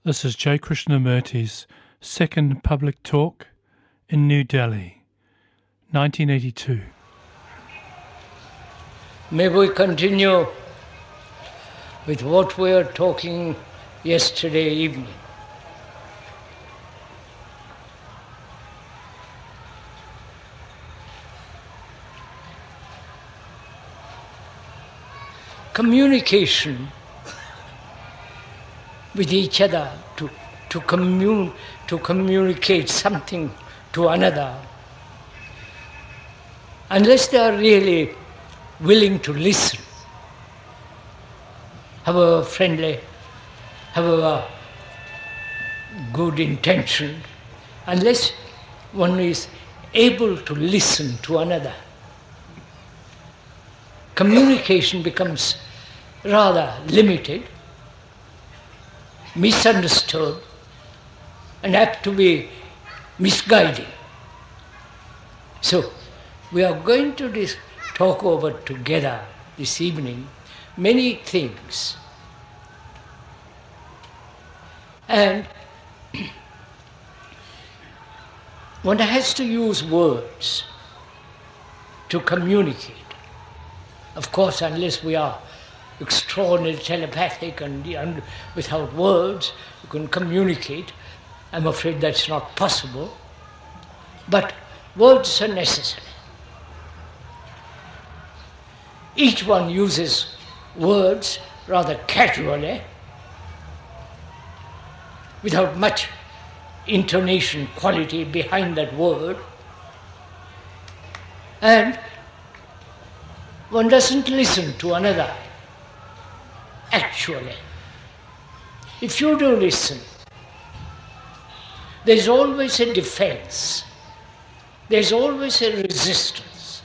This is J. Krishnamurti's second public talk in New Delhi, 1982. May we continue with what we were talking yesterday evening. Communication with each other, to communicate something to another, unless they are really willing to listen, however friendly, however good intention, unless one is able to listen to another, communication becomes rather limited, misunderstood, and apt to be misguiding. So, we are going to talk over together this evening many things. And one has to use words to communicate. Of course, unless we are extraordinarily telepathic and without words, you can communicate. I'm afraid that's not possible. But words are necessary. Each one uses words rather casually, without much intonation quality behind that word. And one doesn't listen to another, actually. If you do listen, there's always a defense. There's always a resistance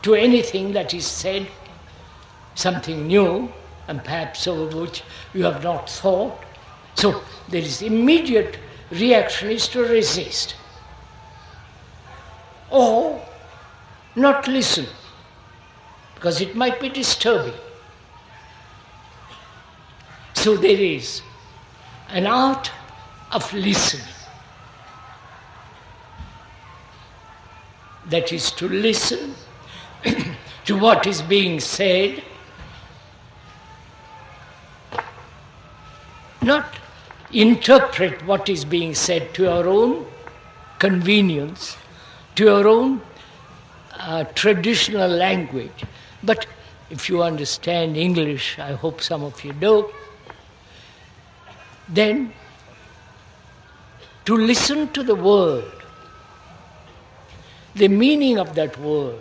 to anything that is said, something new, and perhaps over which you have not thought. So there is immediate reaction is to resist. Or not listen, because it might be disturbing. So there is an art of listening. That is to listen to what is being said, not interpret what is being said to your own convenience, to your own traditional language. But if you understand English, I hope some of you do, then to listen to the word, the meaning of that word,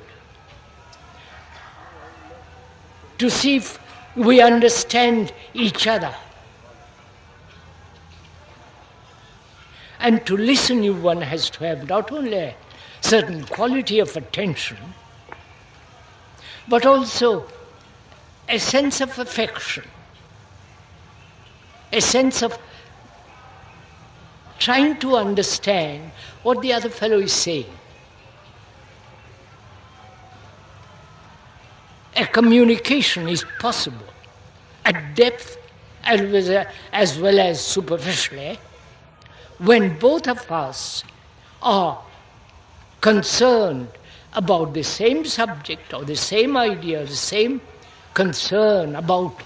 to see if we understand each other. And to listen, one has to have not only a certain quality of attention, but also a sense of affection, a sense of trying to understand what the other fellow is saying. A communication is possible at depth as well as superficially when both of us are concerned about the same subject or the same idea, the same concern about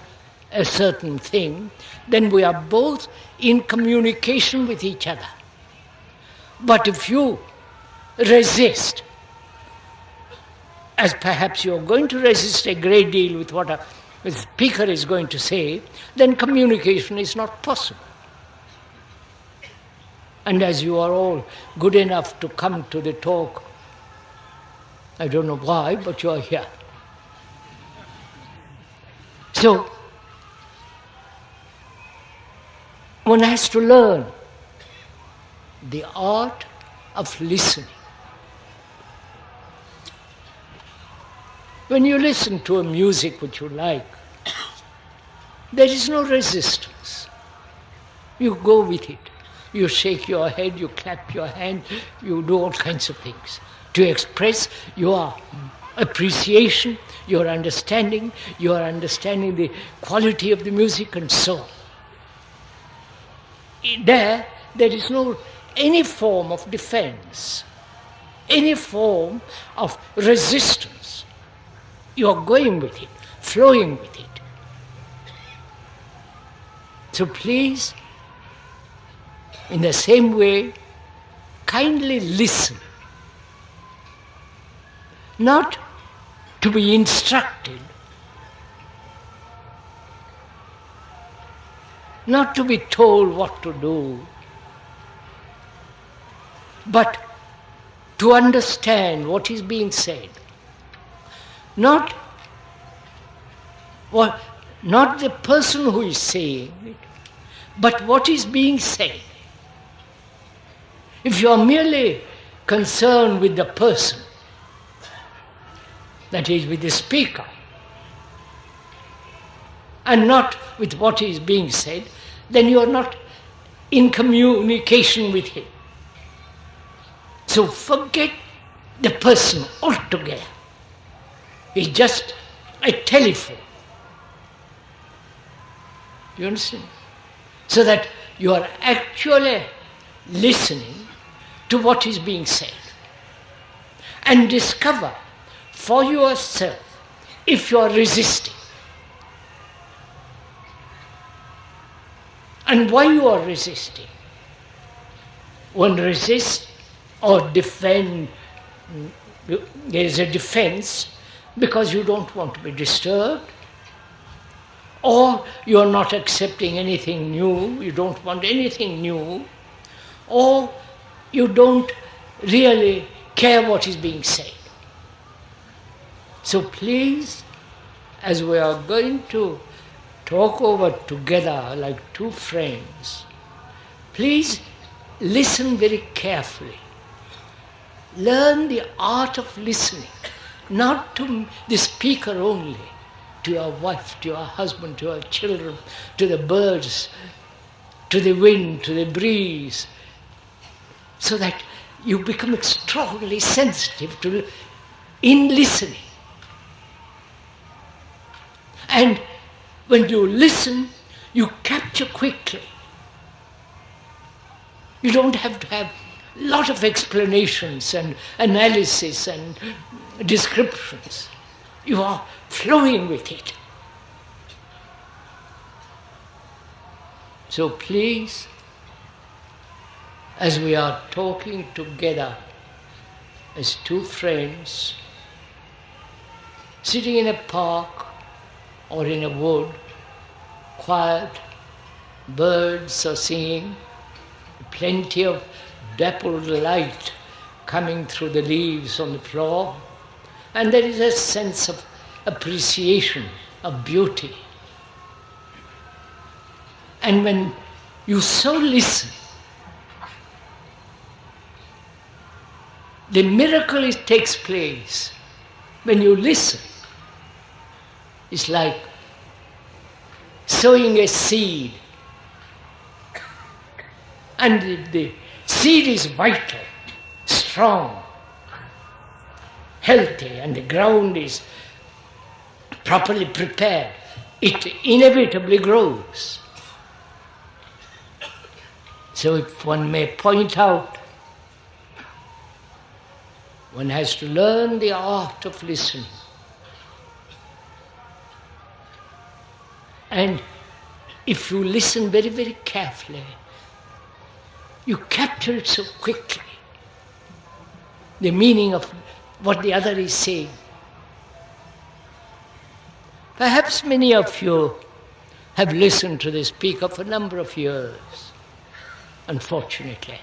a certain thing, then we are both in communication with each other. But if you resist, as perhaps you're going to resist a great deal with what the speaker is going to say, then communication is not possible. And as you are all good enough to come to the talk, I don't know why, but you are here. So, one has to learn the art of listening. When you listen to a music which you like, there is no resistance. You go with it. You shake your head, you clap your hand, you do all kinds of things to express your appreciation, your understanding the quality of the music and so on. there is no any form of defense, any form of resistance. You are going with it, flowing with it. So please, in the same way, kindly listen. Not to be instructed, not to be told what to do, but to understand what is being said. Not the person who is saying it, but what is being said. If you are merely concerned with the person, that is, with the speaker, and not with what is being said, then you are not in communication with him. So forget the person altogether. It's just a telephone. You understand? So that you are actually listening to what is being said. And discover for yourself if you are resisting. And why you are resisting. One resists or defend, there is a defense because you don't want to be disturbed, or you are not accepting anything new, you don't want anything new, or you don't really care what is being said. So please, as we are going to talk over together like two friends, please listen very carefully. Learn the art of listening, not to the speaker only, to your wife, to your husband, to your children, to the birds, to the wind, to the breeze, so that you become extraordinarily sensitive in listening. And when you listen, you capture quickly. You don't have to have a lot of explanations and analysis and descriptions. You are flowing with it. So please, as we are talking together as two friends, sitting in a park or in a wood, quiet, birds are singing, plenty of dappled light coming through the leaves on the floor, and there is a sense of appreciation, of beauty. And when you so listen, the miracle takes place. When you listen, it's like sowing a seed. And the seed is vital, strong, healthy, and the ground is properly prepared. It inevitably grows. So if one may point out, one has to learn the art of listening. And if you listen very, very carefully, you capture it so quickly, the meaning of what the other is saying. Perhaps many of you have listened to the speaker for a number of years, unfortunately.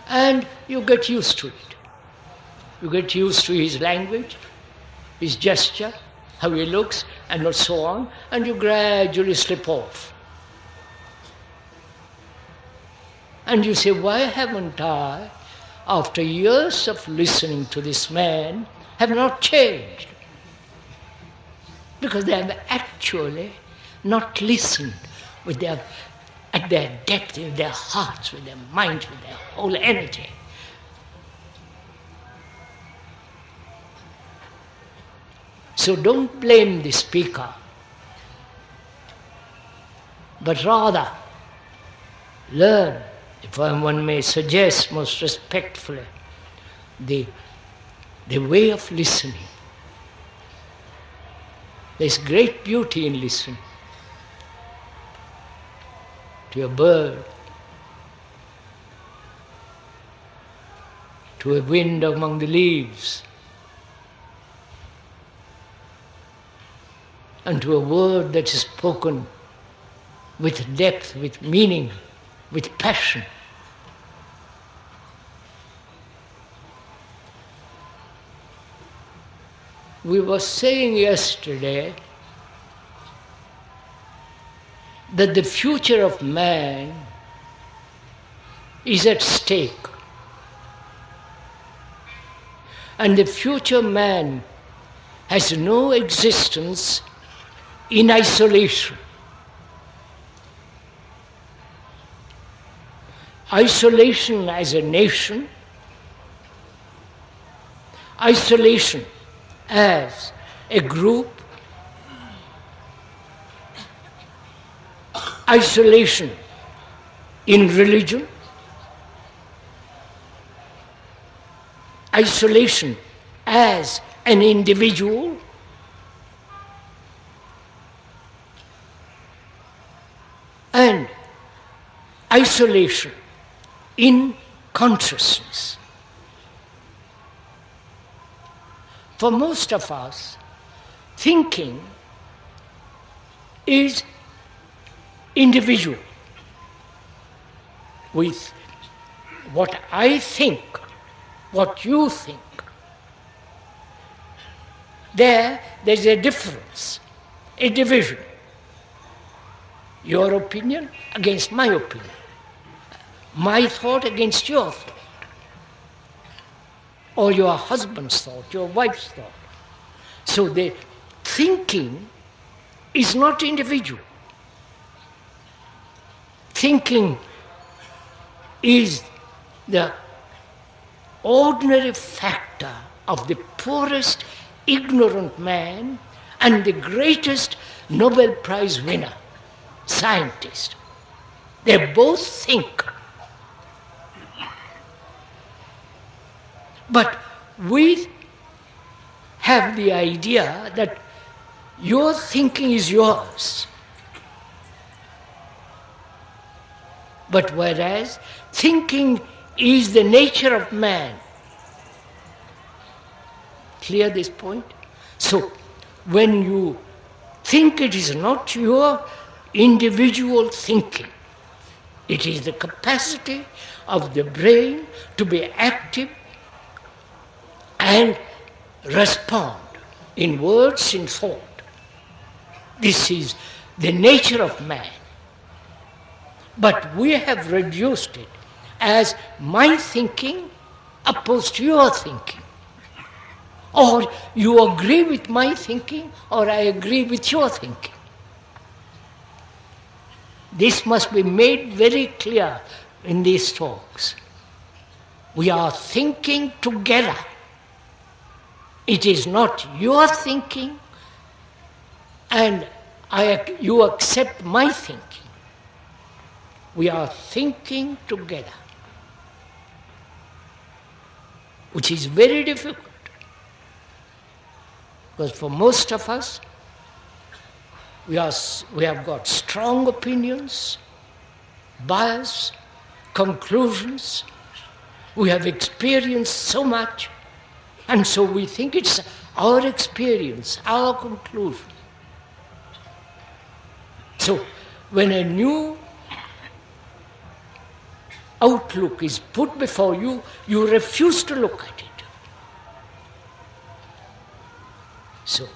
And you get used to it. You get used to his language, his gesture, how he looks, and so on, and you gradually slip off. And you say, why haven't I, after years of listening to this man, have not changed? Because they have actually not listened with at their depth, with their hearts, with their minds, with their whole energy. So don't blame the speaker. but rather learn, if one may suggest most respectfully, the way of listening. There's great beauty in listening to a bird, to a wind among the leaves, and to a word that is spoken with depth, with meaning, with passion. We were saying yesterday that the future of man is at stake. And the future man has no existence in isolation. Isolation as a nation, isolation as a group, isolation in religion, isolation as an individual, and isolation in consciousness. For most of us, thinking is individual. With what I think, what you think, there's a difference, a division. Your opinion against my opinion. My thought against your thought. Or your husband's thought, your wife's thought. So the thinking is not individual. Thinking is the ordinary factor of the poorest ignorant man and the greatest Nobel Prize winner, scientist. They both think. But we have the idea that your thinking is yours. But whereas thinking is the nature of man. Clear this point? So, when you think, it is not your individual thinking. It is the capacity of the brain to be active and respond in words, in thought. This is the nature of man. But we have reduced it as my thinking opposed to your thinking. Or you agree with my thinking, or I agree with your thinking. This must be made very clear in these talks. We are thinking together. It is not your thinking and you accept my thinking. We are thinking together, which is very difficult. Because for most of us, we have got strong opinions, bias, conclusions. We have experienced so much, and so we think it's our experience, our conclusion. So when a new outlook is put before you, you refuse to look at it. So,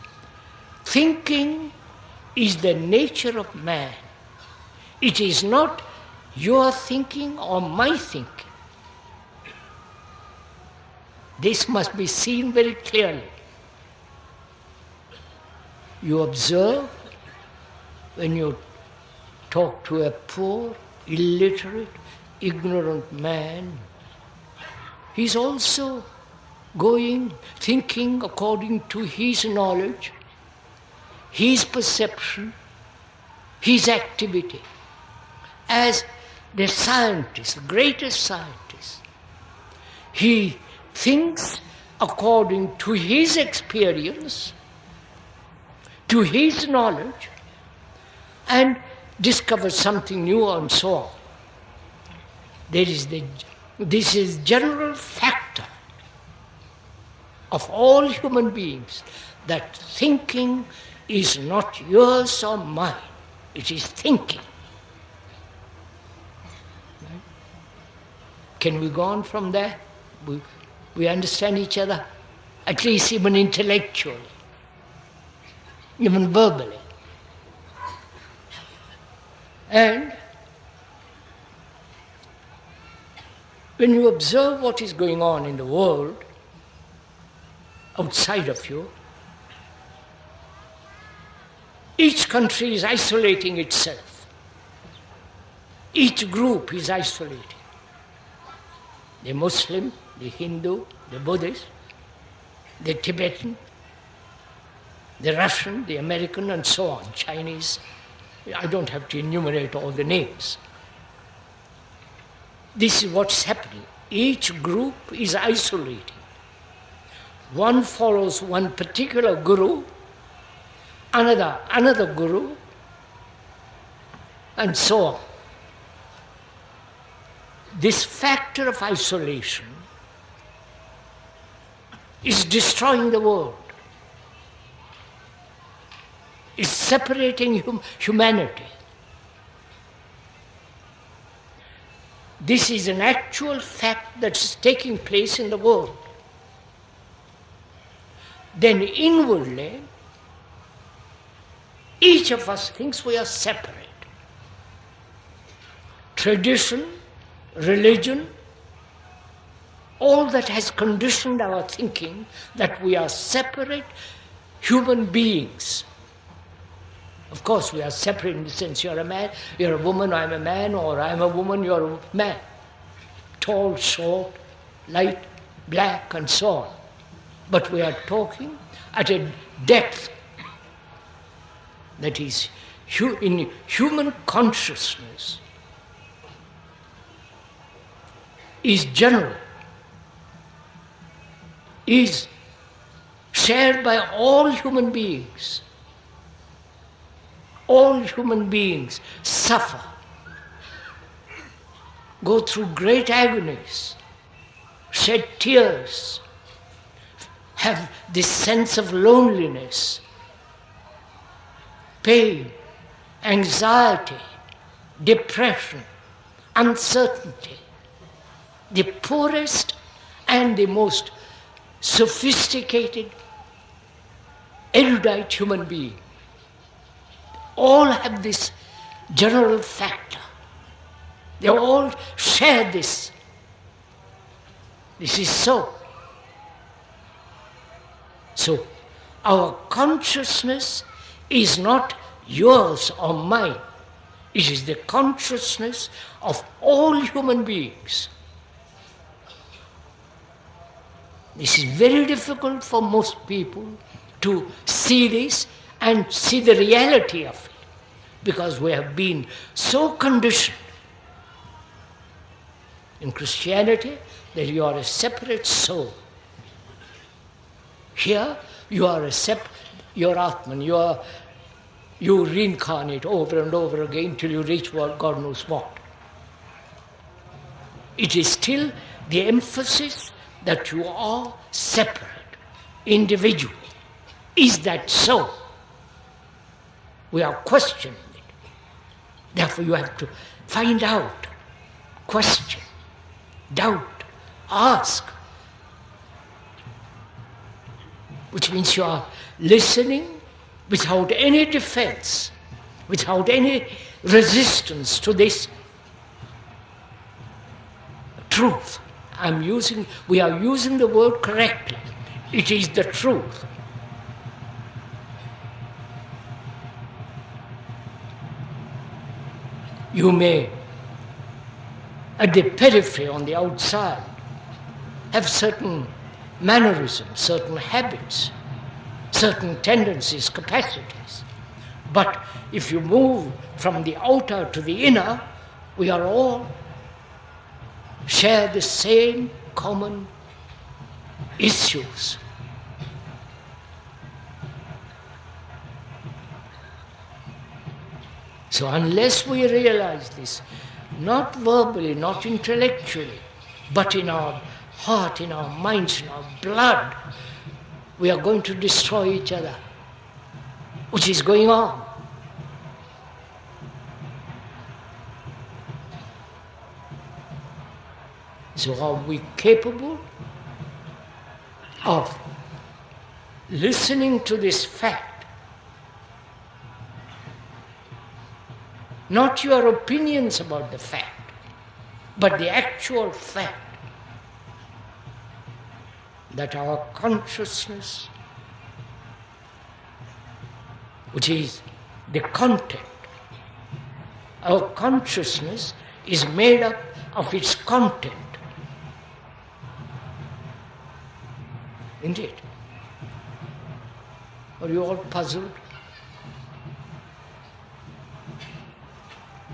thinking is the nature of man. It is not your thinking or my thinking. This must be seen very clearly. You observe when you talk to a poor, illiterate, ignorant man, he's also thinking according to his knowledge, his perception, his activity. as the scientist, the greatest scientist. He thinks according to his experience, to his knowledge, and discovers something new and so on. This is general factor of all human beings, that thinking is not yours or mine, it is thinking. Right? Can we go on from there? We understand each other, at least even intellectually, even verbally. And when you observe what is going on in the world outside of you, each country is isolating itself. Each group is isolating. The Muslim, the Hindu, the Buddhist, the Tibetan, the Russian, the American, and so on, Chinese. I don't have to enumerate all the names. This is what's happening. Each group is isolating. One follows one particular guru, another guru, and so on. This factor of isolation is destroying the world. It's separating humanity. This is an actual fact that's taking place in the world. Then inwardly, each of us thinks we are separate. Tradition, religion, all that has conditioned our thinking that we are separate human beings. Of course, we are separate in the sense you're a man, you're a woman, I'm a man, or I'm a woman, you're a man. Tall, short, light, black, and so on. But we are talking at a depth that is in human consciousness is general, is shared by all human beings. All human beings suffer, go through great agonies, shed tears, have this sense of loneliness, pain, anxiety, depression, uncertainty. The poorest and the most sophisticated, erudite human being all have this general factor. They all share this. This is so. So, our consciousness is not yours or mine. It is the consciousness of all human beings. This is very difficult for most people to see this and see the reality of it, because we have been so conditioned in Christianity that you are a separate soul. Here you are you're Atman, you reincarnate over and over again till you reach what God knows what. It is still the emphasis that you are separate, individual. Is that so? We are questioning it. Therefore you have to find out, question, doubt, ask. Which means you are listening without any defense, without any resistance to this truth. We are using the word correctly. It is the truth. You may, at the periphery, on the outside, have certain mannerisms, certain habits, certain tendencies, capacities. But if you move from the outer to the inner, We are all share the same common issues. So unless we realize this, not verbally, not intellectually, but in our heart, in our minds, in our blood, we are going to destroy each other, which is going on. So are we capable of listening to this fact? Not your opinions about the fact, but the actual fact that our consciousness, which is the content, our consciousness is made up of its content. Isn't it? Are you all puzzled?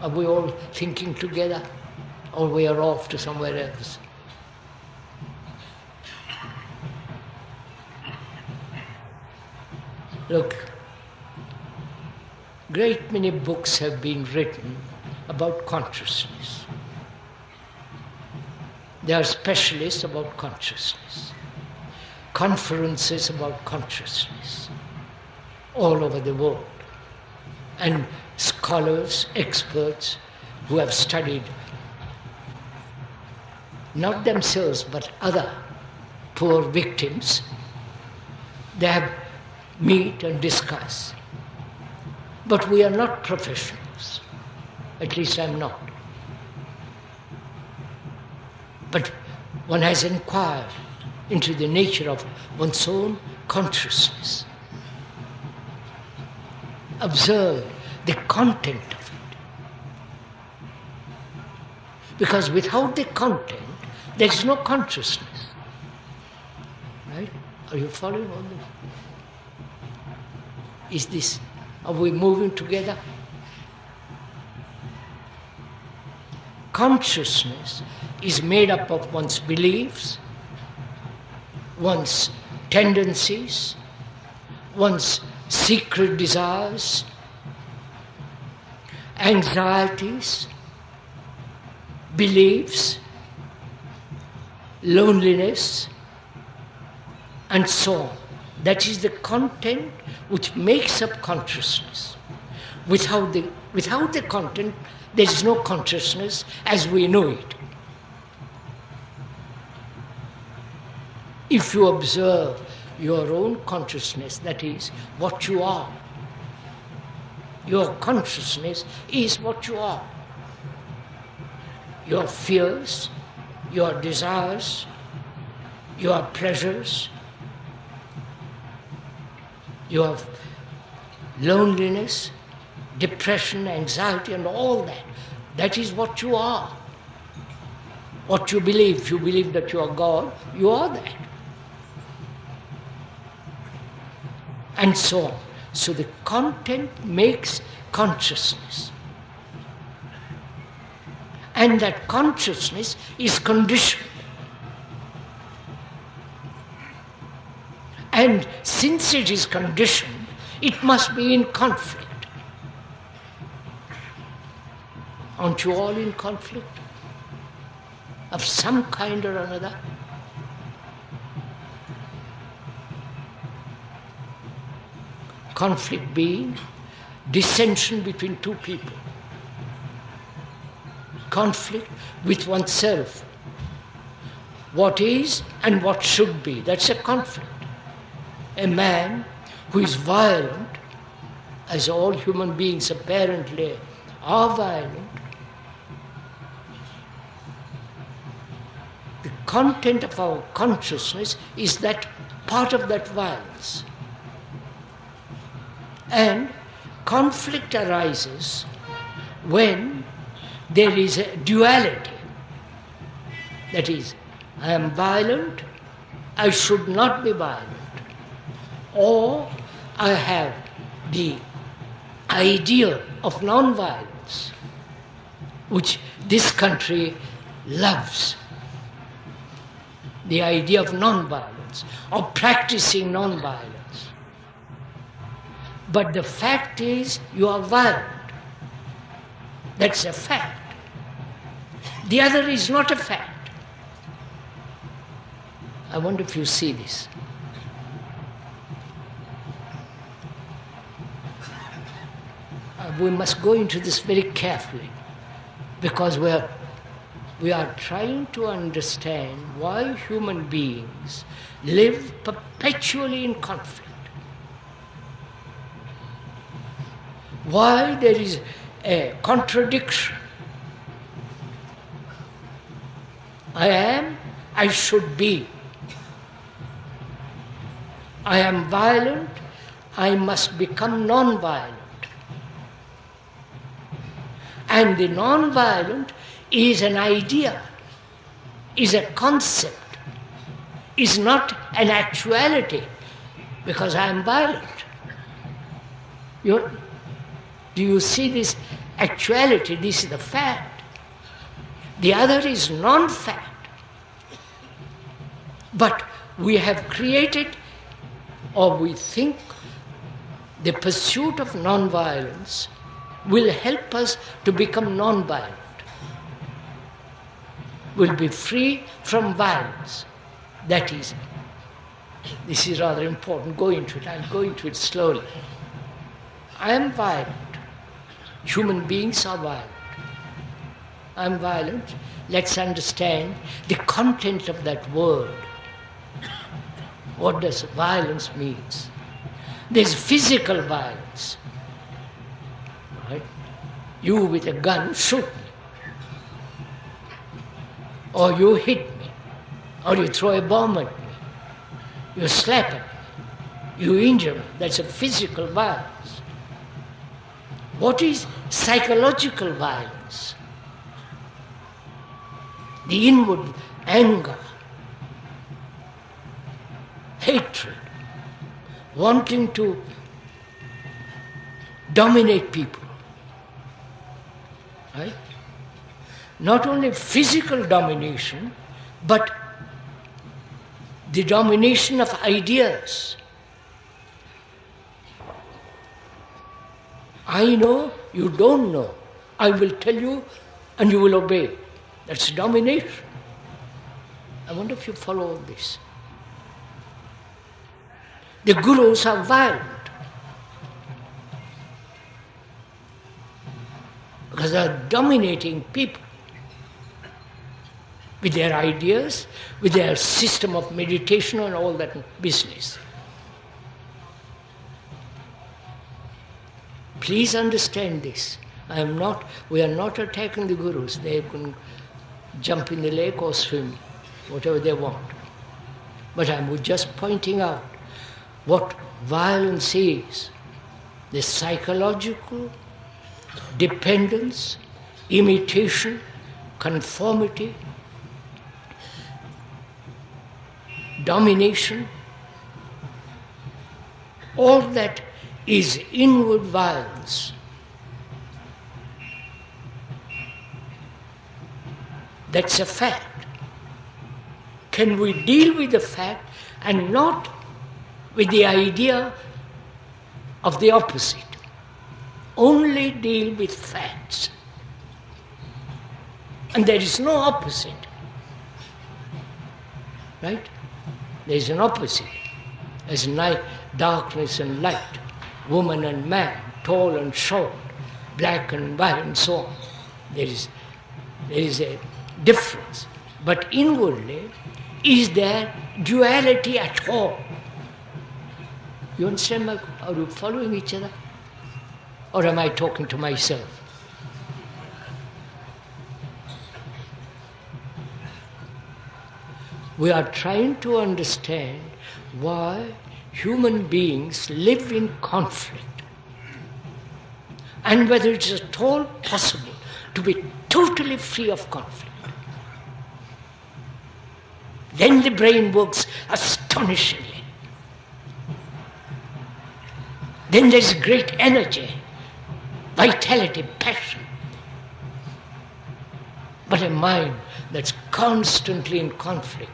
Are we all thinking together, or we are off to somewhere else? Look, great many books have been written about consciousness. There are specialists about consciousness, conferences about consciousness all over the world, and scholars, experts who have studied not themselves but other poor victims, they have meet and discuss. But we are not professionals. At least I'm not. But one has inquired into the nature of one's own consciousness. Observe the content of it. Because without the content, there is no consciousness. Right? Are you following all this? Is this, are we moving together? Consciousness is made up of one's beliefs, one's tendencies, one's secret desires, anxieties, beliefs, loneliness, and so on. That is the content which makes up consciousness. Without the content, there is no consciousness as we know it. If you observe your own consciousness, that is what you are. Your consciousness is what you are. Your fears, your desires, your pleasures, your loneliness, depression, anxiety, and all that. That is what you are. What you believe. If you believe that you are God, you are that. And so on. So the content makes consciousness. And that consciousness is conditioned. And since it is conditioned, it must be in conflict. Aren't you all in conflict? Of some kind or another? Conflict being dissension between two people. Conflict with oneself. What is and what should be. That's a conflict. A man who is violent, as all human beings apparently are violent, the content of our consciousness is that part of that violence. And conflict arises when there is a duality. That is, I am violent, I should not be violent. Or I have the ideal of non-violence, which this country loves, the idea of non-violence, or practicing non-violence. But the fact is, you are violent. That's a fact. The other is not a fact. I wonder if you see this. We must go into this very carefully, because we are trying to understand why human beings live perpetually in conflict. Why there is a contradiction. I am, I should be. I am violent, I must become non-violent. And the non-violent is an idea, is a concept, is not an actuality, because I am violent. Do you see this actuality? This is the fact. The other is non-fact. But we have created, or we think, the pursuit of non-violence will help us to become non-violent. We'll be free from violence. That is, this is rather important. Go into it. I'll go into it slowly. I am violent. Human beings are violent. I am violent. Let's understand the content of that word. What does violence mean? There's physical violence. Right? You with a gun shoot me. Or you hit me. Or you throw a bomb at me. You slap at me. You injure me. That's a physical violence. What is psychological violence? The inward anger, hatred, wanting to dominate people. Right? Not only physical domination, but the domination of ideas. I know, you don't know. I will tell you and you will obey. That's domination. I wonder if you follow all this. The gurus are violent because they are dominating people with their ideas, with their system of meditation and all that business. Please understand this. We are not attacking the gurus. They can jump in the lake or swim, whatever they want. But I'm just pointing out what violence is. The psychological dependence, imitation, conformity, domination, all that is inward violence. That's a fact. Can we deal with the fact and not with the idea of the opposite? Only deal with facts. And there is no opposite. Right? There is an opposite. There's night, darkness and light, woman and man, tall and short, black and white, and so on. There is a difference. But inwardly, is there duality at all? You understand? Are you following each other? Or am I talking to myself? We are trying to understand why human beings live in conflict, and whether it is at all possible to be totally free of conflict. Then the brain works astonishingly. Then there is great energy, vitality, passion. but a mind that's constantly in conflict.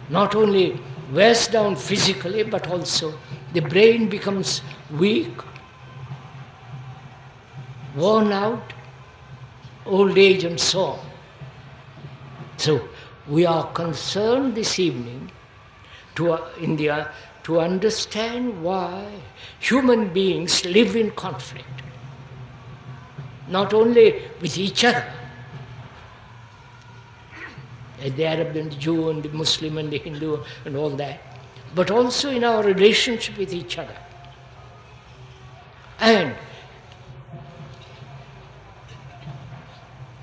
Not only wears down physically, but also the brain becomes weak, worn out, old age and so on. So we are concerned this evening to understand why human beings live in conflict. Not only with each other, the Arab and the Jew and the Muslim and the Hindu and all that, but also in our relationship with each other. And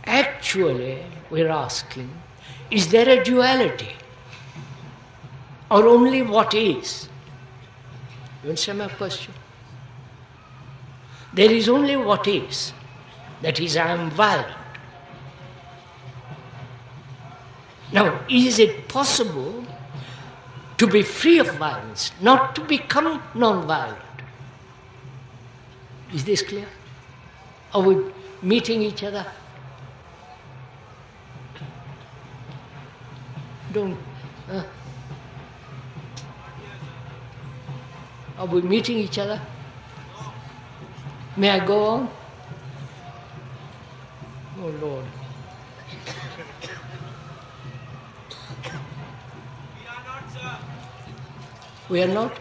actually, we're asking, is there a duality? Or only what is? You understand my question? There is only what is. That is, I am violent. Now, is it possible to be free of violence, not to become non-violent? Is this clear? Are we meeting each other? Don't. Are we meeting each other? May I go on? Oh Lord. We are not?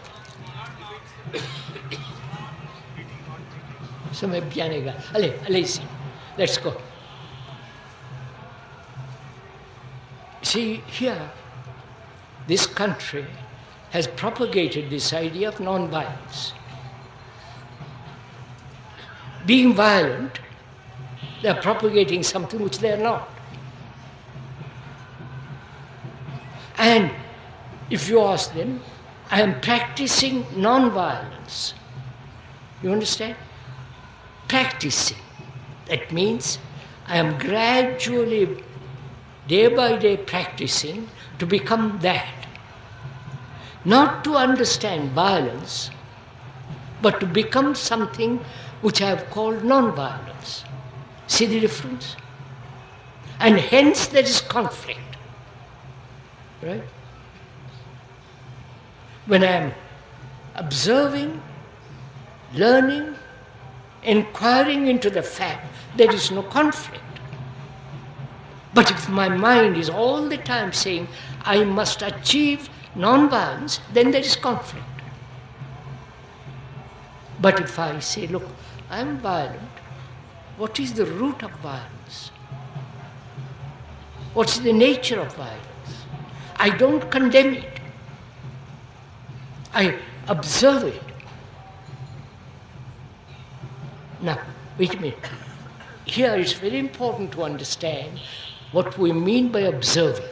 समय pianega. Allez, let's go. See, here, this country has propagated this idea of non-violence. Being violent, they are propagating something which they are not. And if you ask them, I am practicing non-violence. You understand? Practicing. That means I am gradually, day by day practicing to become that. Not to understand violence, but to become something which I have called non-violence. See the difference? And hence there is conflict. Right? When I am observing, learning, inquiring into the fact, there is no conflict. But if my mind is all the time saying, I must achieve non-violence, then there is conflict. But if I say, look, I am violent, what is the root of violence? What's the nature of violence? I don't condemn it. I observe it. Now, wait a minute. Here it's very important to understand what we mean by observing.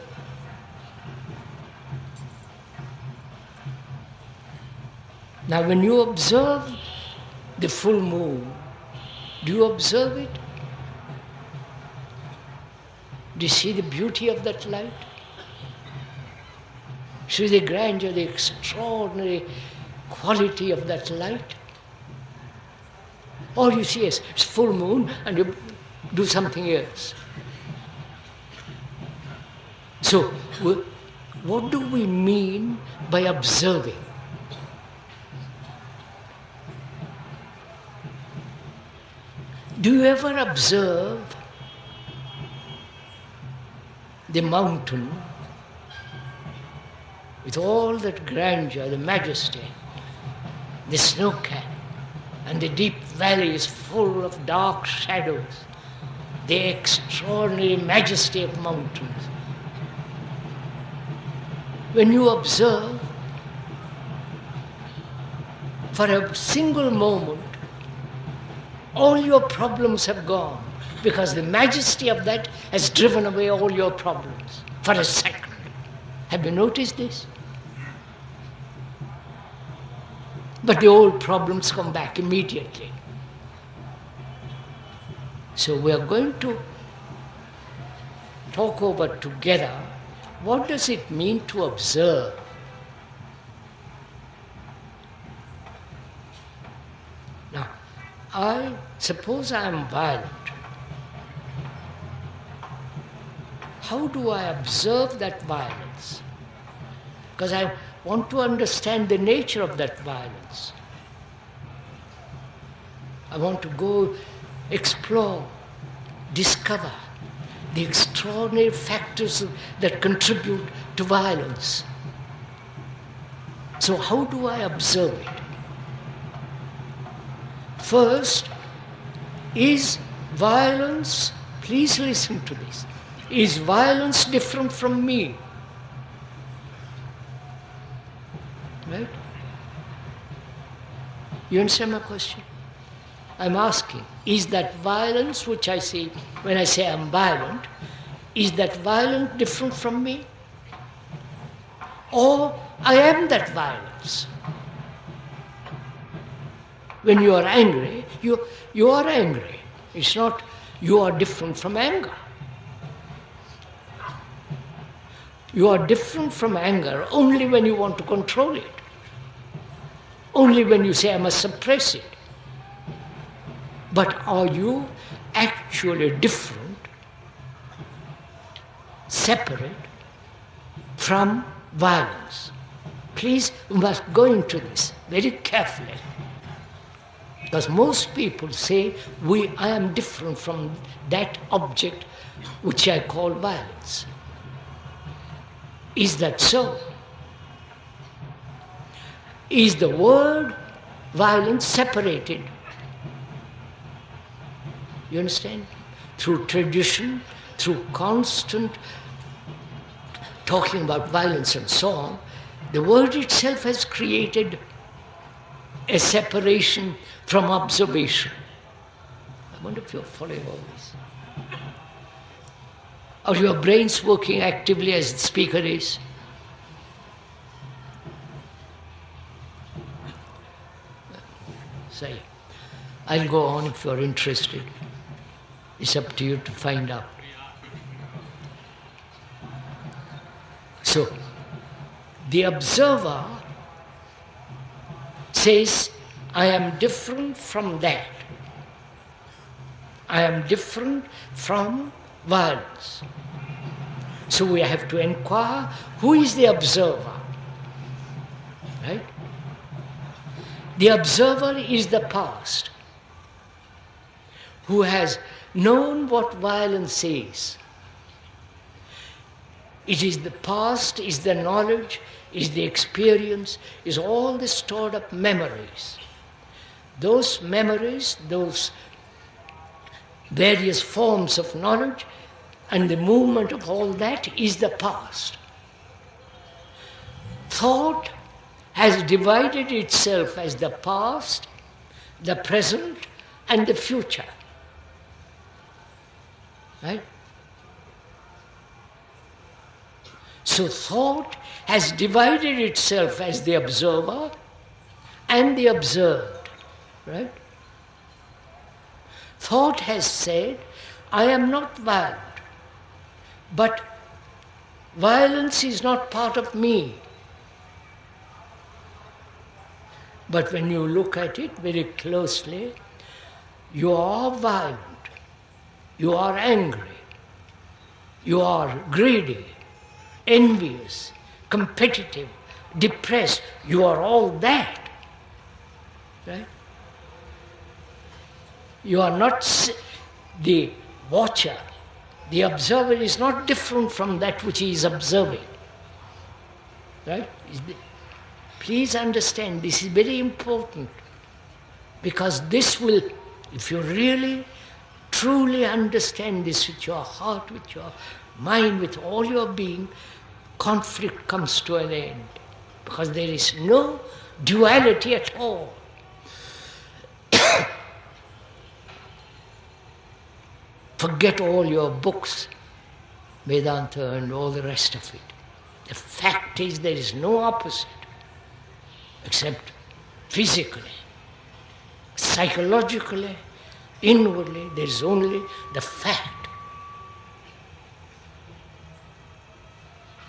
Now, when you observe the full moon, do you observe it? Do you see the beauty of that light? See the grandeur, the extraordinary quality of that light? Or you see, yes, it's full moon and you do something else. So, what do we mean by observing? Do you ever observe the mountain with all that grandeur, the majesty, the snow-cap, and the deep valleys full of dark shadows, the extraordinary majesty of mountains? When you observe, for a single moment, all your problems have gone, because the majesty of that has driven away all your problems for a second. Have you noticed this? But the old problems come back immediately. So we are going to talk over together, what does it mean to observe? Now, suppose I am violent. how do I observe that violence? Because I want to understand the nature of that violence. I want to go explore, discover the extraordinary factors that contribute to violence. So how do I observe it? First, is violence, please listen to this, is violence different from me? Right? You understand my question? I'm asking, is that violence which I see, when I say I'm violent, is that violence different from me? Or I am that violence? When you are angry, you are angry. It's not you are different from anger. You are different from anger only when you want to control it. Only when you say, I must suppress it. But are you actually different, separate from violence? Please, we must go into this very carefully. Because most people say, I am different from that object which I call violence. Is that so? Is the word violence separated? You understand? Through tradition, through constant talking about violence and so on, the word itself has created a separation from observation. I wonder if you're following all this. Are your brains working actively as the speaker is? Say, I'll go on if you're interested. It's up to you to find out. So, the observer says, I am different from that. I am different from violence. So we have to inquire, who is the observer? Right? The observer is the past, who has known what violence is. It is the past, is the knowledge, is the experience, is all the stored up memories. Those memories, those various forms of knowledge, and the movement of all that is the past. Thought has divided itself as the past, the present, and the future. Right? So thought has divided itself as the observer and the observed. Right? Thought has said, I am not violent, but violence is not part of me. But when you look at it very closely, you are violent, you are angry, you are greedy, envious, competitive, depressed, you are all that. Right? You are not the watcher. The observer is not different from that which he is observing. Right? Please understand, this is very important, because this will, if you really, truly understand this with your heart, with your mind, with all your being, conflict comes to an end, because there is no duality at all. Forget all your books, Vedanta and all the rest of it. The fact is there is no opposite, except physically. Psychologically, inwardly, there is only the fact.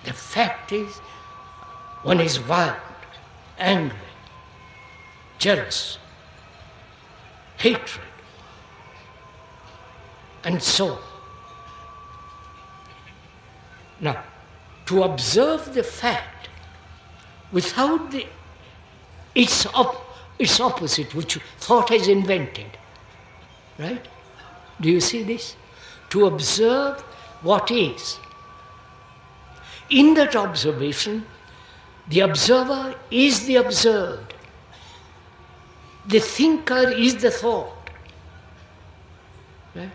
The fact is, one is violent, angry, jealous, hatred, and so on. Now, to observe the fact without its opposite, which thought has invented, right? Do you see this? To observe what is. In that observation, the observer is the observed. The thinker is the thought. Right?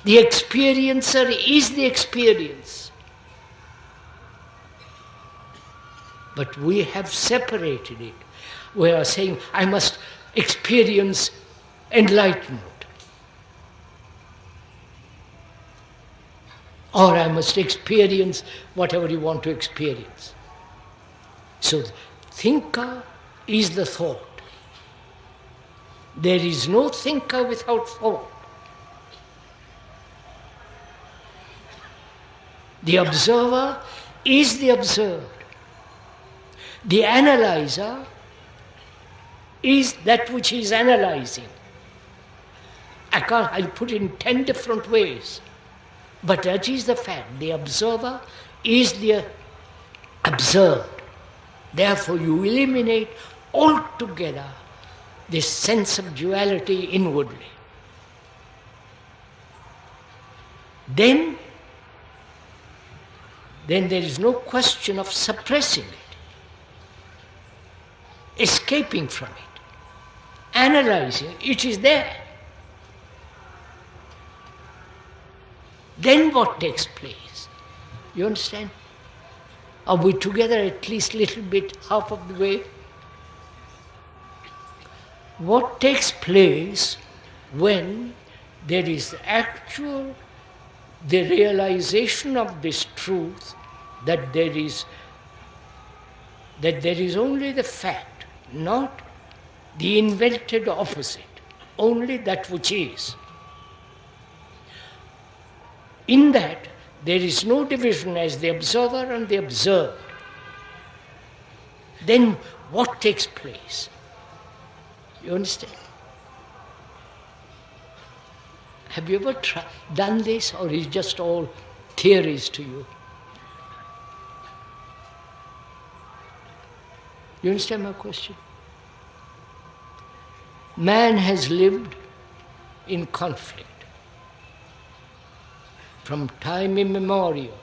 The experiencer is the experience. But we have separated it. We are saying, I must experience enlightenment. Or I must experience whatever you want to experience. So, the thinker is the thought. There is no thinker without thought. The observer is the observed. The analyzer is that which is analyzing. I'll put it in 10 different ways. But that is the fact. The observer is the observed. Therefore, you eliminate altogether this sense of duality inwardly. Then there is no question of suppressing it, escaping from it, analyzing it. It is there. Then what takes place? You understand? Are we together at least a little bit, half of the way? What takes place when there is the realization of this truth that there is only the fact, not the invented opposite, only that which is. In that, there is no division as the observer and the observed. Then what takes place? You understand? Have you ever done this, or is it just all theories to you? You understand my question? Man has lived in conflict from time immemorial.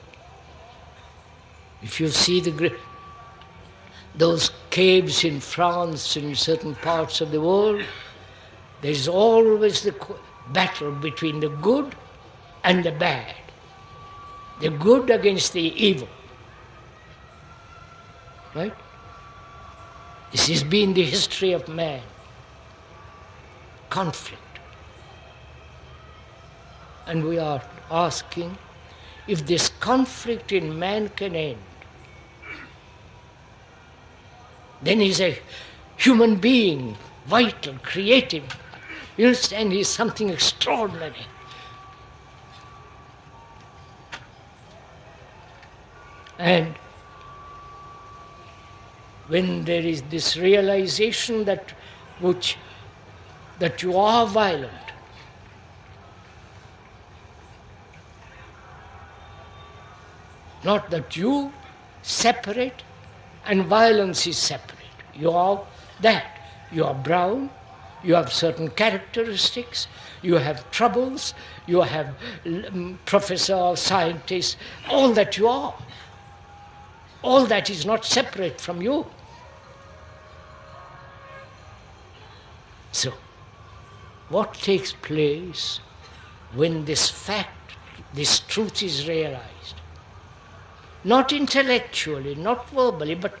If you see those caves in France and in certain parts of the world, there is always the battle between the good and the bad. The good against the evil. Right? This has been the history of man. Conflict. And we are asking if this conflict in man can end. Then he's a human being, vital, creative. You understand, he's something extraordinary. And when there is this realization that you are violent, not that you separate and violence is separate. You are that. You are brown, you have certain characteristics, you have troubles, you have professor, scientist, all that you are. All that is not separate from you. So, what takes place when this fact, this truth is realized? Not intellectually, not verbally, but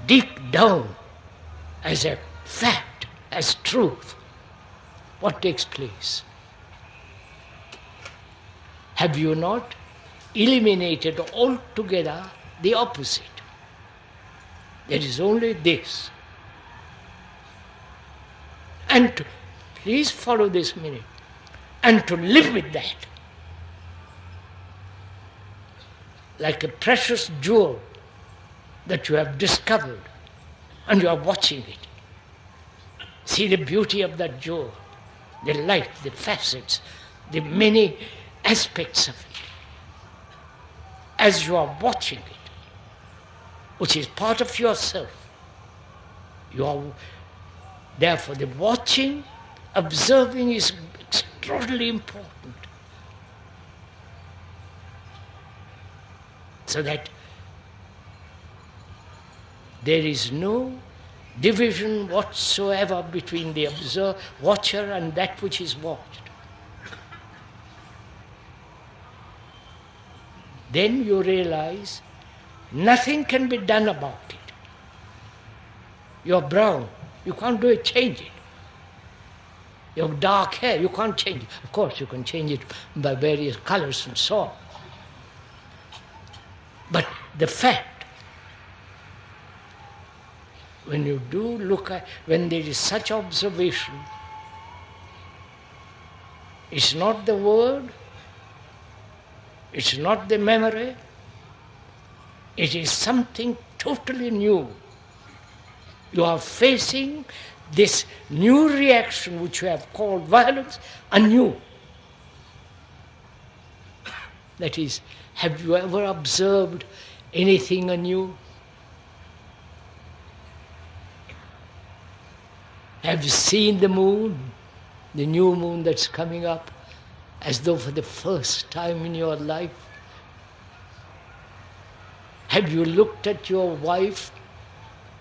deep down as a fact, as truth. What takes place? Have you not eliminated altogether the opposite? There is only this. And please follow this minute. And to live with that, like a precious jewel that you have discovered and you are watching it. See the beauty of that jewel, the light, the facets, the many aspects of it. as you are watching it, which is part of yourself. Therefore, the watching, observing is extraordinarily important. So that there is no division whatsoever between the watcher and that which is watched. Then you realize nothing can be done about it. You're brown, you can't do it, change it. You have dark hair, you can't change it. Of course, you can change it by various colors and so on. But the fact, when you do look at, when there is such observation, it's not the word, it's not the memory, it is something totally new. You are facing this new reaction which you have called violence anew. That is, have you ever observed anything anew? Have you seen the moon, the new moon that's coming up, as though for the first time in your life? Have you looked at your wife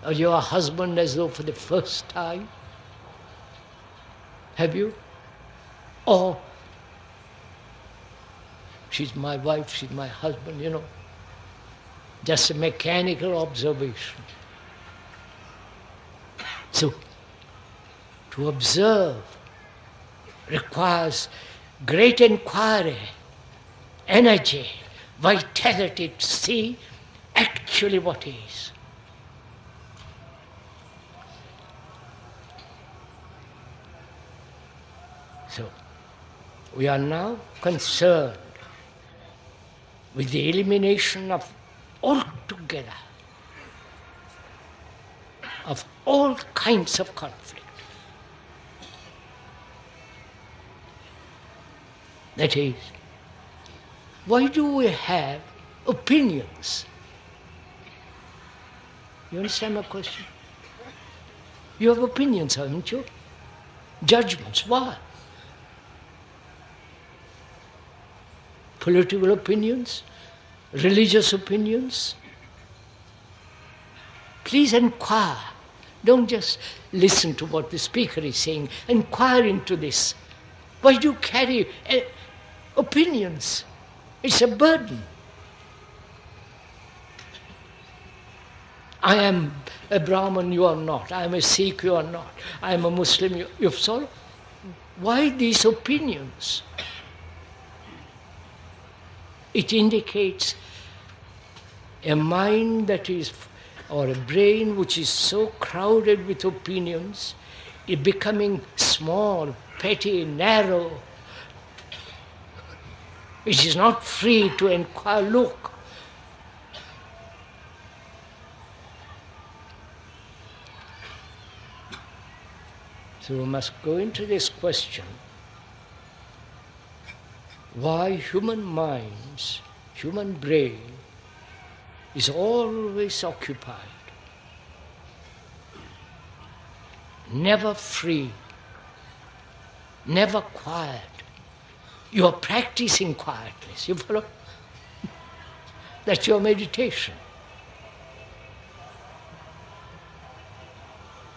or your husband as though for the first time? Have you? Or, she's my wife, she's my husband, just a mechanical observation. So, to observe requires great inquiry, energy, vitality to see actually what is. So, we are now concerned with the elimination of altogether of all kinds of conflict. That is, why do we have opinions? You understand my question? You have opinions, haven't you? Judgments. Why? Political opinions, religious opinions. Please inquire. Don't just listen to what the speaker is saying. Inquire into this. Why do you carry opinions? It's a burden. I am a Brahmin, you are not. I am a Sikh, you are not. I am a Muslim, you so. Why these opinions? It indicates a mind that is, or a brain which is so crowded with opinions, it becoming small, petty, narrow. It is not free to inquire, look. So we must go into this question. Why human minds, human brain is always occupied, never free, never quiet. You are practicing quietness, you follow? That's your meditation.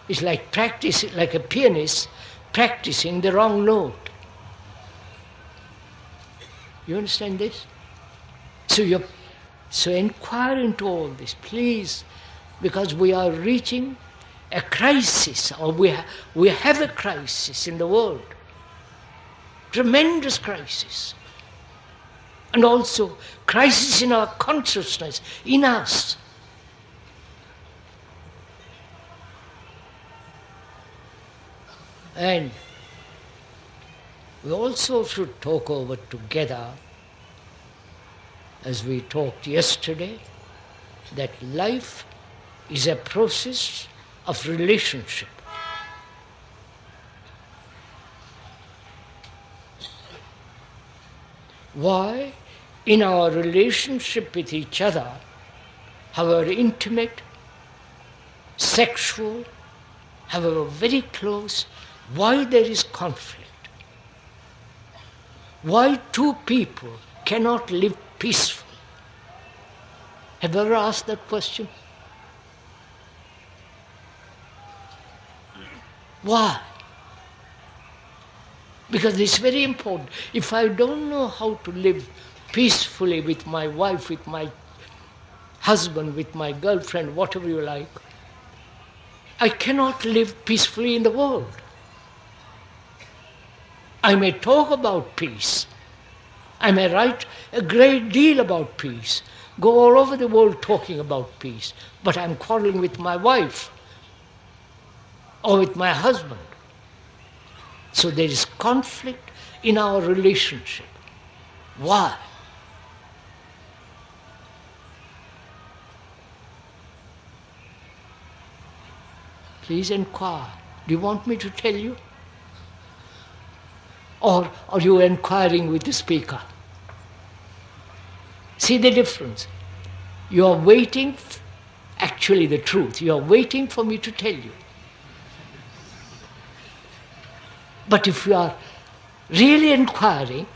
It's like practicing, like a pianist practicing the wrong note. You understand this? So inquire into all this, please, because we are reaching a crisis, or we have a crisis in the world. Tremendous crisis. And also crisis in our consciousness, in us. And we also should talk over together, as we talked yesterday, that life is a process of relationship. Why? in our relationship with each other, however intimate, sexual, however very close, why there is conflict? Why two people cannot live peacefully? Have you ever asked that question? Why? Because it's very important. If I don't know how to live peacefully with my wife, with my husband, with my girlfriend, whatever you like, I cannot live peacefully in the world. I may talk about peace. I may write a great deal about peace, go all over the world talking about peace, but I'm quarreling with my wife or with my husband. So there is conflict in our relationship. Why? Please inquire. Do you want me to tell you? Or are you inquiring with the speaker? See the difference. You are waiting, actually the truth, you are waiting for me to tell you. But if you are really inquiring,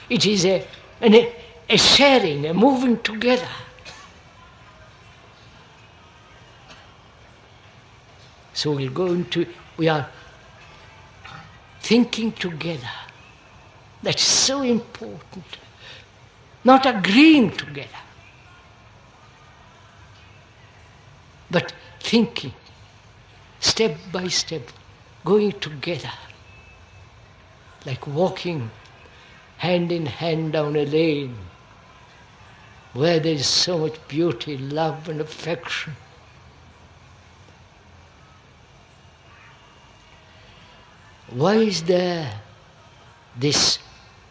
it is a sharing, a moving together. So we are thinking together. That's so important. Not agreeing together, but thinking, step by step, going together, like walking hand in hand down a lane where there is so much beauty, love and affection. Why is there this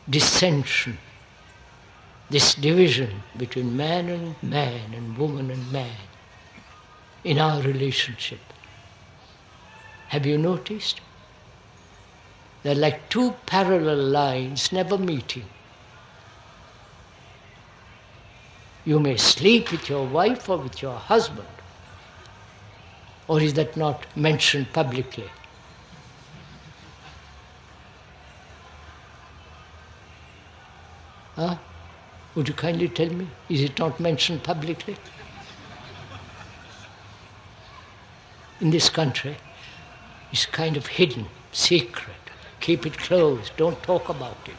dissension, this division between man and woman and man in our relationship? Have you noticed? They're like two parallel lines never meeting. You may sleep with your wife or with your husband, or is that not mentioned publicly? Huh? Would you kindly tell me, is it not mentioned publicly? In this country, it's kind of hidden, secret. Keep it closed, don't talk about it.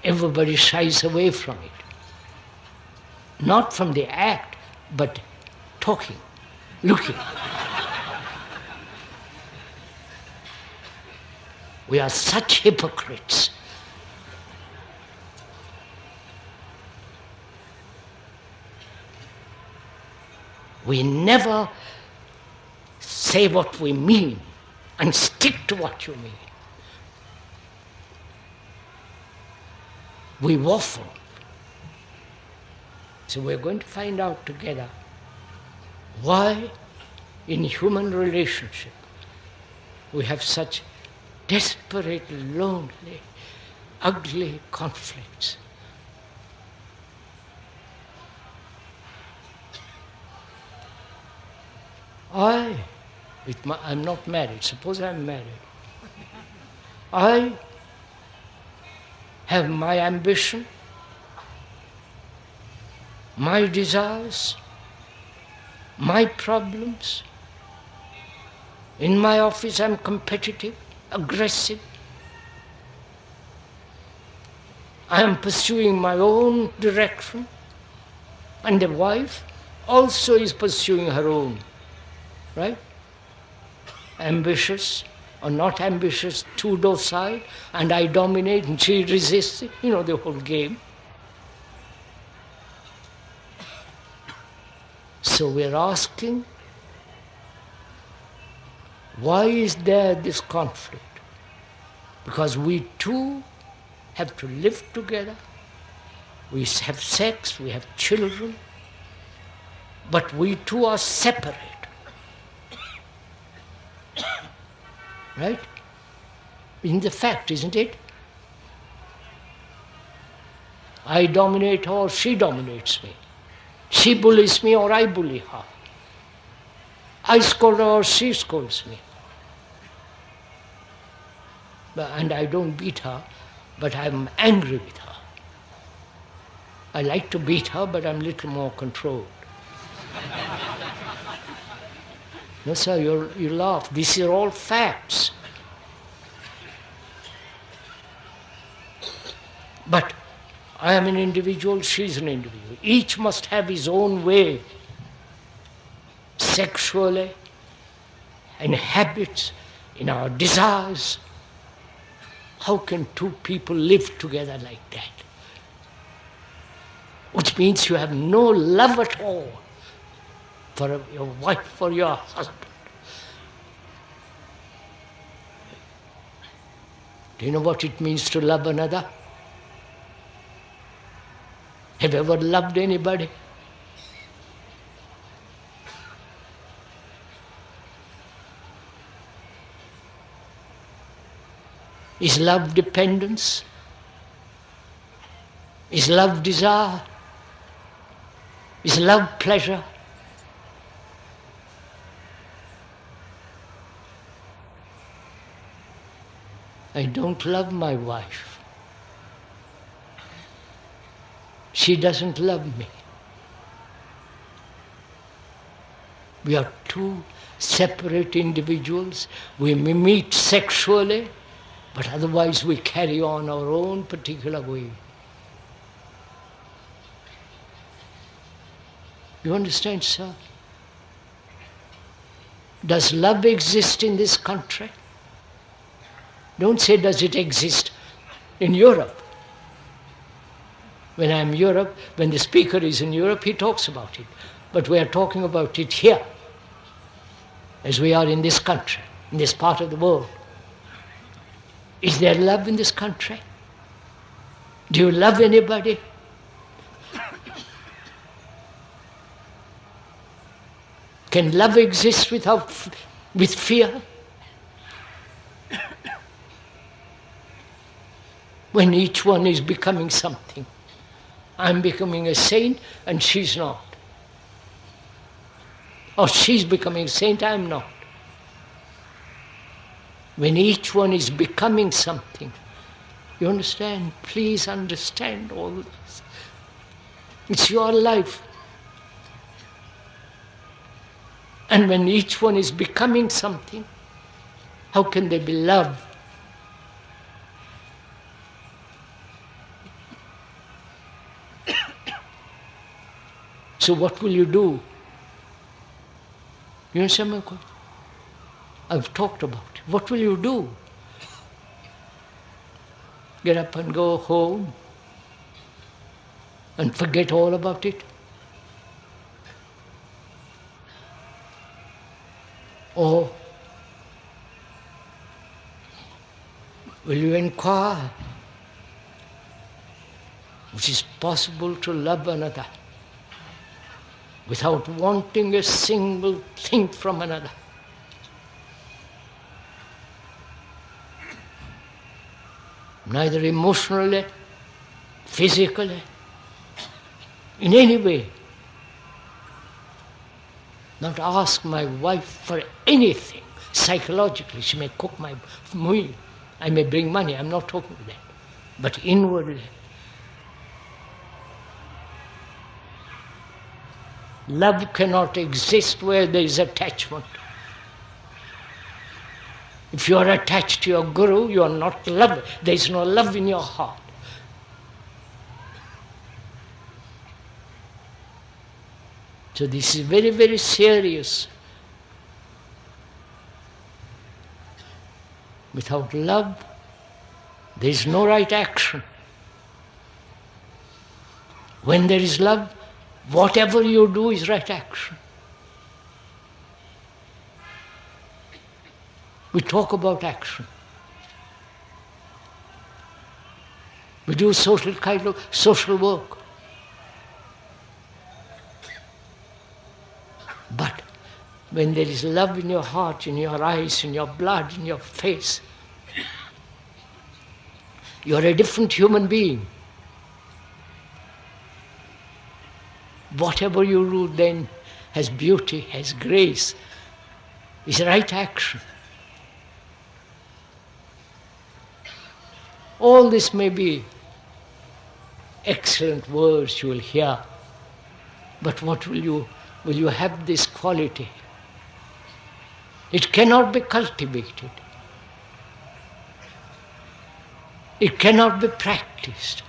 Everybody shies away from it. Not from the act, but talking, looking. We are such hypocrites. We never say what we mean and stick to what you mean. We waffle. So we're going to find out together why in human relationship we have such desperate, lonely, ugly conflicts. I'm not married. Suppose I'm married. I have my ambition, my desires, my problems. In my office I'm competitive, aggressive. I am pursuing my own direction, and the wife also is pursuing her own, right? Ambitious or not ambitious, too docile, and I dominate and she resists it, the whole game. So we're asking, why is there this conflict? Because we too have to live together, we have sex, we have children, but we too are separate. Right? in the fact, isn't it? I dominate her or she dominates me. She bullies me or I bully her. I scold her or she scolds me. And I don't beat her, but I'm angry with her. I like to beat her, but I'm a little more controlled. No, sir, you laugh. These are all facts. But I am an individual, she's an individual. Each must have his own way, sexually, in habits, in our desires. How can two people live together like that? Which means you have no love at all for your wife or your husband. Do you know what it means to love another? Have you ever loved anybody? Is love dependence? Is love desire? Is love pleasure? I don't love my wife. She doesn't love me. We are two separate individuals. We may meet sexually, but otherwise we carry on our own particular way. You understand, sir? Does love exist in this country? Don't say, does it exist in Europe? When I'm in Europe, when the speaker is in Europe, he talks about it. But we are talking about it here, as we are in this country, in this part of the world. Is there love in this country? Do you love anybody? Can love exist with fear? When each one is becoming something. I'm becoming a saint and she's not. Or she's becoming a saint, I'm not. When each one is becoming something. You understand? Please understand all this. It's your life. And when each one is becoming something, how can they be loved? So what will you do? You understand my question? I've talked about it. What will you do? Get up and go home and forget all about it? Or will you inquire, which is possible to love another without wanting a single thing from another? Neither emotionally, physically, in any way. Not ask my wife for anything. Psychologically, she may cook my meal. I may bring money, I'm not talking to that. But inwardly, love cannot exist where there is attachment. If you are attached to your guru, you are not loved. There is no love in your heart. So this is very, very serious. Without love, there is no right action. When there is love, whatever you do is right action. We talk about action. We do social work. But when there is love in your heart, in your eyes, in your blood, in your face, You're a different human being. Whatever you do then has beauty, has grace, is right action. All this may be excellent words you will hear, but what will you have this quality? It cannot be cultivated. It cannot be practiced.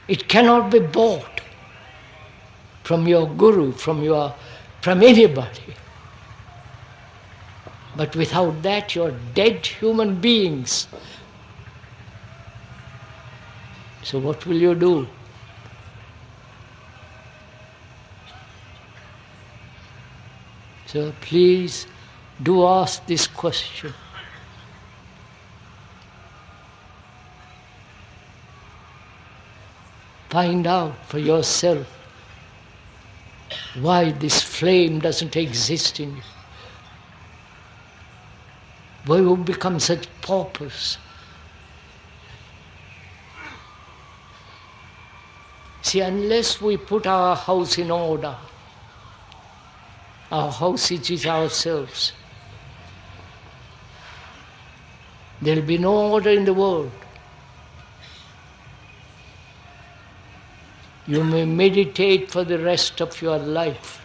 It cannot be bought from your guru, from anybody. But without that, you're dead human beings. So what will you do? So please do ask this question. Find out for yourself why this flame doesn't exist in you. Why you become such paupers? See, unless we put our house in order, our house is ourselves, there will be no order in the world. You may meditate for the rest of your life.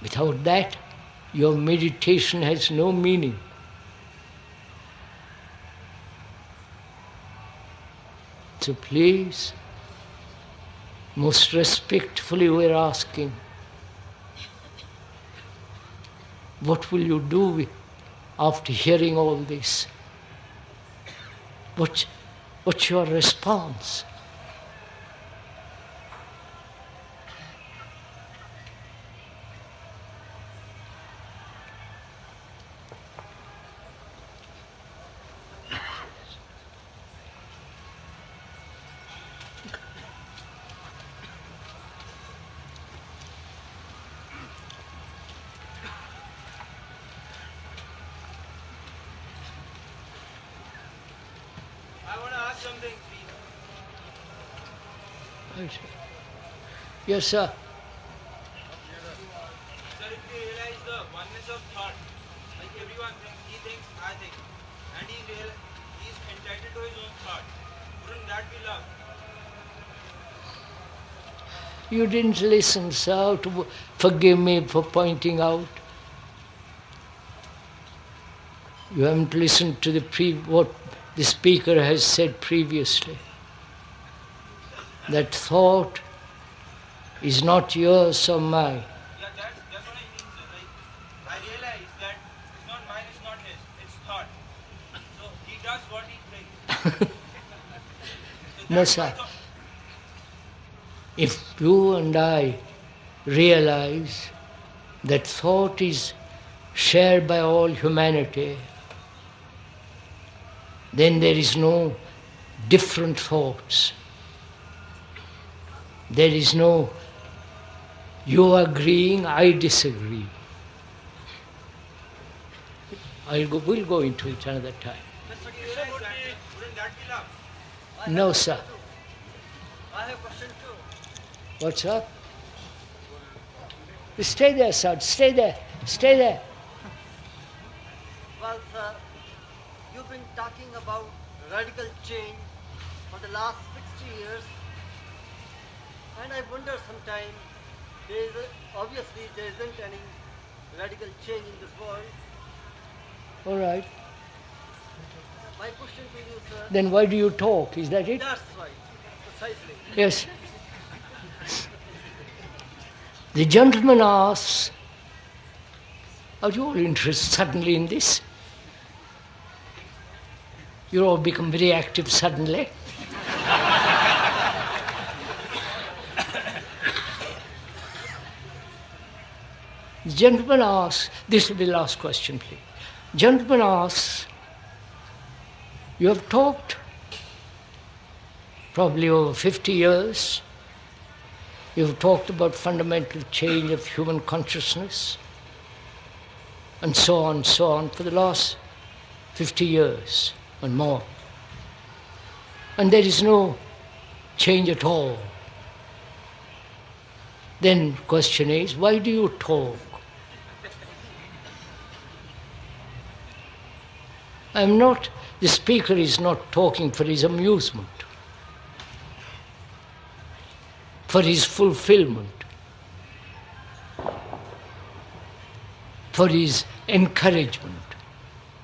Without that, your meditation has no meaning. So please, most respectfully we are asking, what will you do after hearing all this? What's your response? Yes, sir. Sir, if you realize the oneness of thought, like everyone thinks, he thinks, I think, and he is entitled to his own thought, wouldn't that be love? You didn't listen, sir. Forgive me for pointing out. You haven't listened to what the speaker has said previously. That thought is not yours or mine. Yeah, that's what I mean, sir. Like, I realize that it's not mine, it's not his, it's thought. So he does what he thinks. So No, that's sir. my thought. If you and I realize that thought is shared by all humanity, then there is no different thoughts. There is no you agreeing, I disagree. We'll go into it another time. But you realize that, wouldn't that be love? No, sir. I have a question too. What's up? Stay there, sir. Stay there. Stay there. Well, sir, you've been talking about radical change for the last 60 years, and I wonder sometimes, obviously there isn't any radical change in this world. All right. My question to you, sir. Then why do you talk? Is that it? That's right, precisely. Yes. The gentleman asks, are you all interested suddenly in this? You all become very active suddenly. The gentleman asks, this will be the last question, please. Gentleman asks, you have talked probably over 50 years. You've talked about fundamental change of human consciousness. and so on for the last 50 years and more. And there is no change at all. Then the question is, why do you talk? The speaker is not talking for his amusement, for his fulfillment, for his encouragement.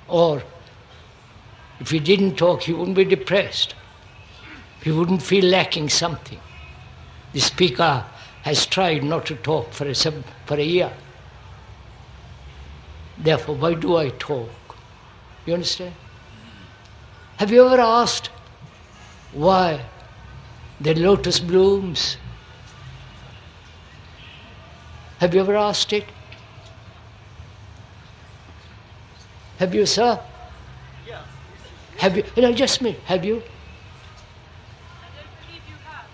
Or if he didn't talk, he wouldn't be depressed. He wouldn't feel lacking something. The speaker has tried not to talk for a year. Therefore, why do I talk? You understand? Have you ever asked why the lotus blooms? Have you ever asked it? Have you, sir? Yeah. Have you? Just me. Have you? I don't believe you have.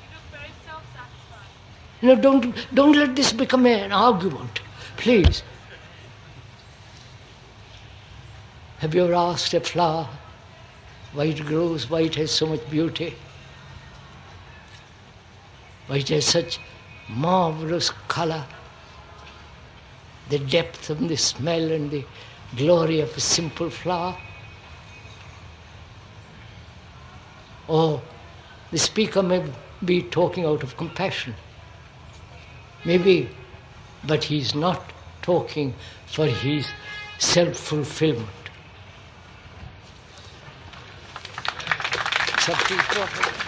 You look very self-satisfied. Don't let this become an argument, please. Have you ever asked a flower why it grows, why it has so much beauty, why it has such marvelous color, the depth of the smell and the glory of a simple flower? Or the speaker may be talking out of compassion, maybe, but he's not talking for his self-fulfillment. It's up to you properly.